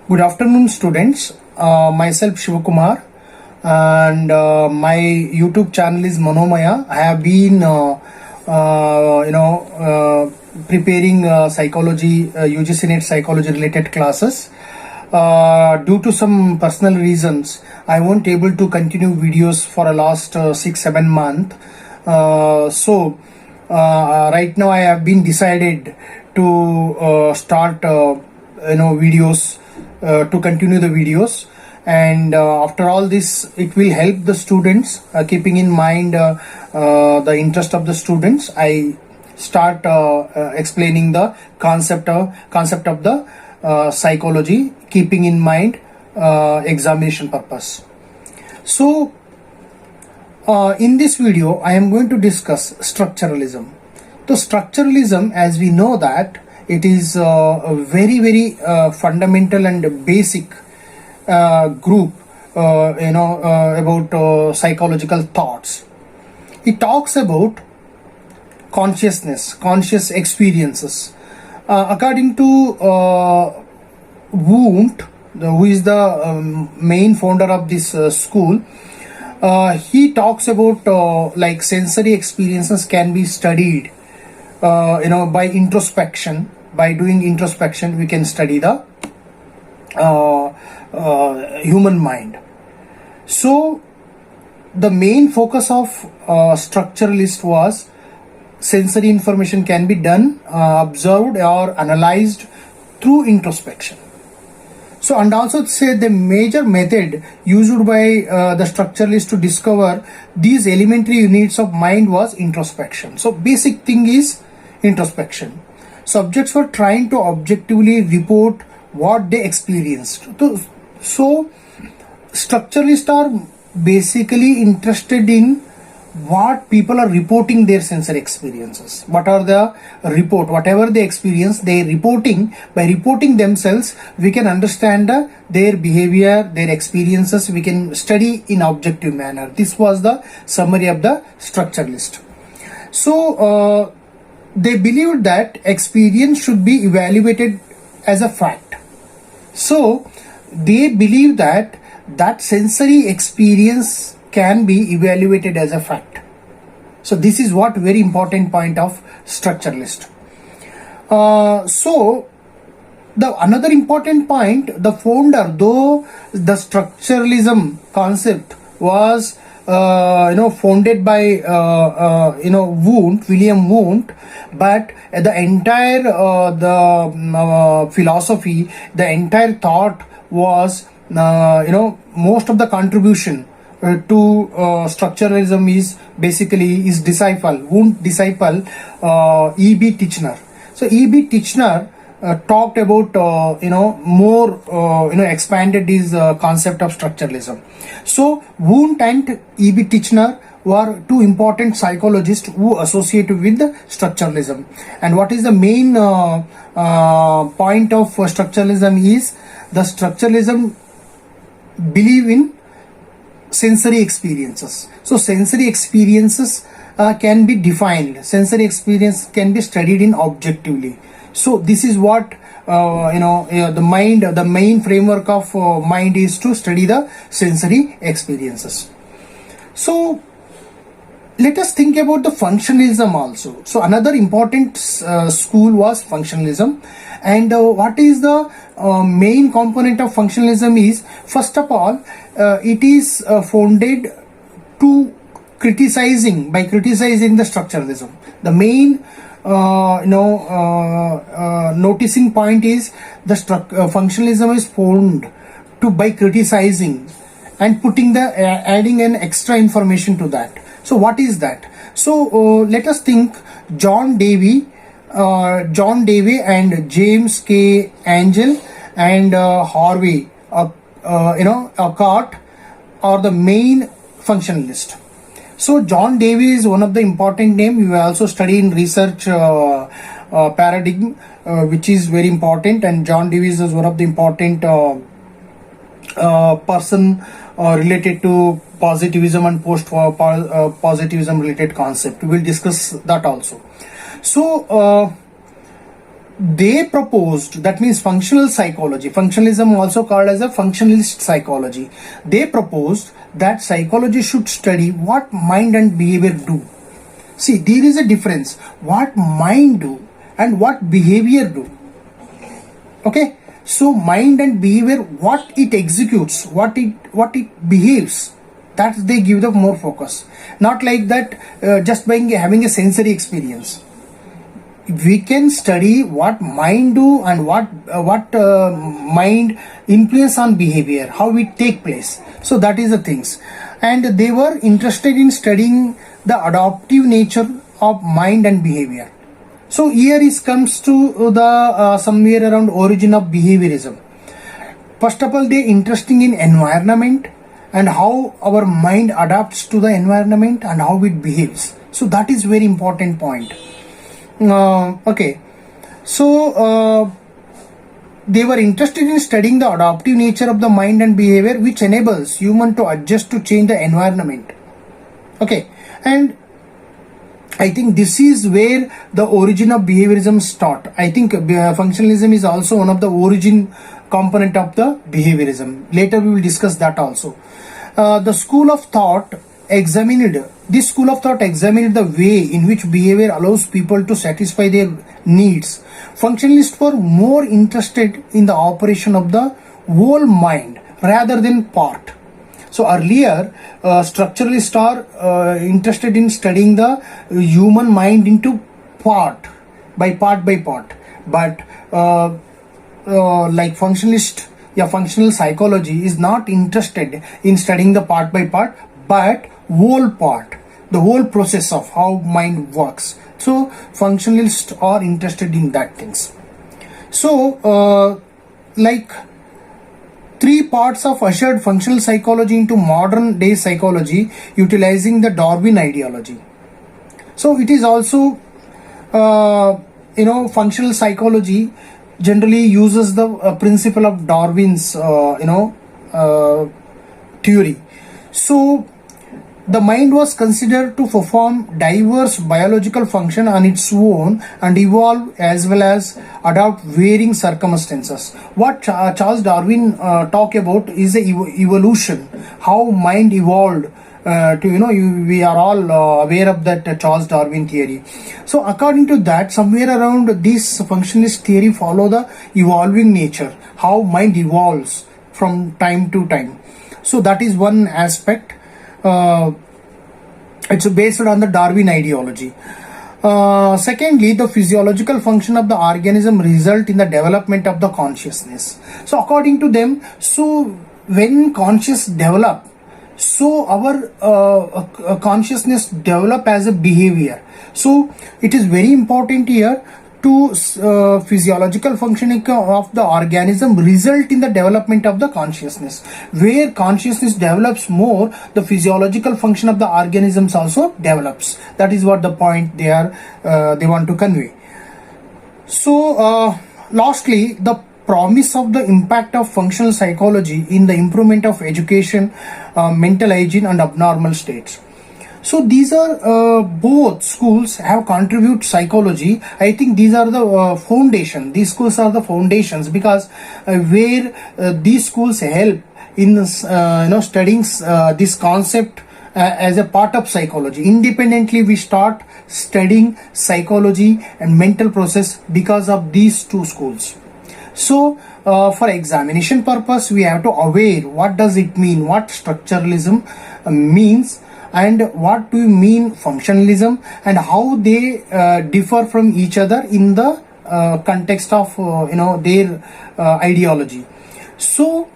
Good afternoon, students. Myself Shivakumar, and my YouTube channel is Manomaya. I have been, preparing psychology, UGC NET psychology related classes. Due to some personal reasons, I won't able to continue videos for the last 6-7 months. Right now I have been decided to start videos, to continue the videos, and after all this it will help the students, keeping in mind the interest of the students. I start explaining the concept of the psychology, keeping in mind examination purpose. So in this video I am going to discuss structuralism. So structuralism, as we know that it is a very fundamental and basic group about psychological thoughts. It talks about consciousness, conscious experiences. According to Wundt, who is the main founder of this school, he talks about like sensory experiences can be studied by introspection. By doing introspection, we can study the human mind. So the main focus of structuralist was sensory information can be done, observed or analyzed through introspection. So, and also say the major method used by the structuralist to discover these elementary units of mind was introspection. So basic thing is introspection. Subjects were trying to objectively report what they experienced. So structuralists are basically interested in what people are reporting their sensory experiences. What are the report? Whatever they experience, they reporting. By reporting themselves, we can understand their behavior, their experiences. We can study in objective manner. This was the summary of the structuralist. So they believed that experience should be evaluated as a fact. So they believe that sensory experience can be evaluated as a fact. So this is what very important point of structuralist. So the another important point, the founder, though the structuralism concept was founded by William Wundt, but the entire philosophy, the entire thought was most of the contribution to structuralism is basically his disciple, Wundt disciple, E.B. Titchener. So E.B. Titchener talked about more expanded his concept of structuralism. So Wundt and E.B. Titchener were two important psychologists who associated with structuralism. And what is the main point of structuralism is the structuralism believe in sensory experiences. So sensory experiences can be defined. Sensory experience can be studied in objectively. So this is what the mind, the main framework of mind is to study the sensory experiences. So let us think about the functionalism also. So another important school was functionalism. And what is the main component of functionalism is, first of all, it is founded to criticizing the structuralism. The main noticing point is the functionalism is formed by criticizing and putting adding an extra information to that. So what is that? So let us think John Dewey and James K. Angel and Harvey Acart are the main functionalist. So John Dewey is one of the important name. We will also study in research paradigm, which is very important, and John Dewey is one of the important person related to positivism and positivism related concept. We will discuss that also. So they proposed, that means functional psychology, functionalism also called as a functionalist psychology, they proposed that psychology should study what mind and behavior do. See, there is a difference what mind do and what behavior do. Okay, so mind and behavior, what it executes, what it behaves, that they give the more focus. Not like that just by having a sensory experience. We can study what mind do and what mind influence on behavior, how it take place. So that is the things, and they were interested in studying the adaptive nature of mind and behavior. So here is comes to the somewhere around origin of behaviorism. First of all, they interesting in environment and how our mind adapts to the environment and how it behaves. So that is very important point. Okay, so they were interested in studying the adaptive nature of the mind and behavior, which enables human to adjust to change the environment. Okay, and I think this is where the origin of behaviorism start. I think functionalism is also one of the origin component of the behaviorism. Later we will discuss that also. The school of thought examined the way in which behavior allows people to satisfy their needs. Functionalists were more interested in the operation of the whole mind rather than part. So earlier, structuralists are interested in studying the human mind into part by part, but like functional psychology is not interested in studying the part by part, but the whole process of how mind works. So functionalists are interested in that things. So like 3 parts of ushered functional psychology into modern day psychology utilizing the Darwin ideology. So it is also functional psychology generally uses the principle of Darwin's theory. So the mind was considered to perform diverse biological function on its own and evolve as well as adapt varying circumstances. What Charles Darwin talk about is the evolution, how mind evolved. We are all aware of that Charles Darwin theory. So according to that, somewhere around this functionalist theory follow the evolving nature, how mind evolves from time to time. So that is one aspect. It's based on the Darwin ideology. Secondly, the physiological function of the organism result in the development of the consciousness. So according to them, so when conscious develop, so our consciousness develop as a behavior. So it is very important here to physiological functioning of the organism result in the development of the consciousness. Where consciousness develops more, the physiological function of the organisms also develops. That is what the point they want to convey. So lastly, the promise of the impact of functional psychology in the improvement of education, mental hygiene and abnormal states. So these are both schools have contribute psychology. I think these are the foundation. These schools are the foundations because where these schools help in studying this concept as a part of psychology. Independently, we start studying psychology and mental process because of these 2 schools. So for examination purpose, we have to aware what does it mean, what structuralism means, and what do you mean functionalism, and how they differ from each other in the context of their ideology. So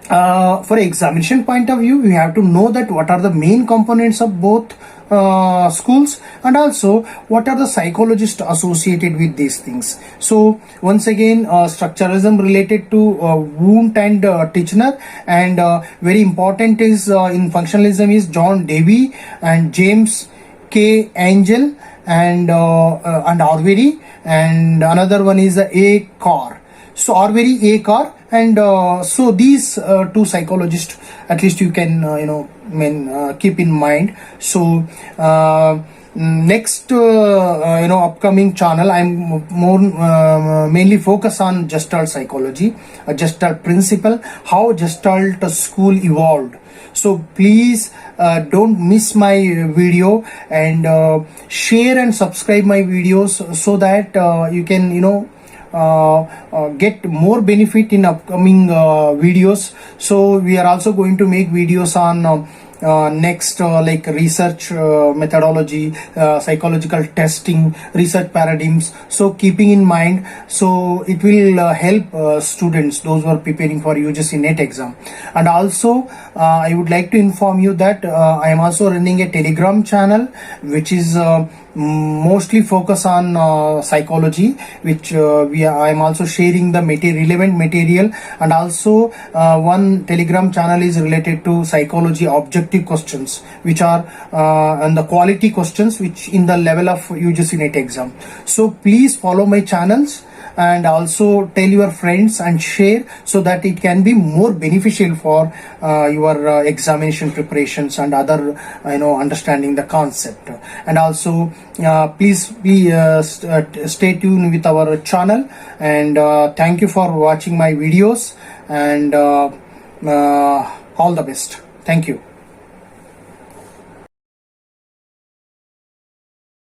for examination point of view, we have to know that what are the main components of both schools, and also what are the psychologists associated with these things. So once again, structuralism related to Wundt and Titchener, and very important is in functionalism is John Dewey and James K. Angel and Arbery, and another one is A. Carr. So Arbery, A. Carr, and so these 2 psychologists at least you can keep in mind. So next upcoming channel, I'm more mainly focus on Gestalt psychology, a Gestalt principle, how Gestalt school evolved. So please don't miss my video, and share and subscribe my videos, so that you can get more benefit in upcoming videos. So we are also going to make videos on next like research methodology, psychological testing, research paradigms. So keeping in mind, so it will help students, those who are preparing for UGC NET exam. And also I would like to inform you that I am also running a Telegram channel, which is mostly focus on psychology, which I am also sharing the relevant material. And also one Telegram channel is related to psychology objective questions, which are and the quality questions which in the level of UGC NET exam. So please follow my channels, and also tell your friends and share, so that it can be more beneficial for your examination preparations and other understanding the concept. And also please be stay tuned with our channel, and thank you for watching my videos, and all the best. Thank you.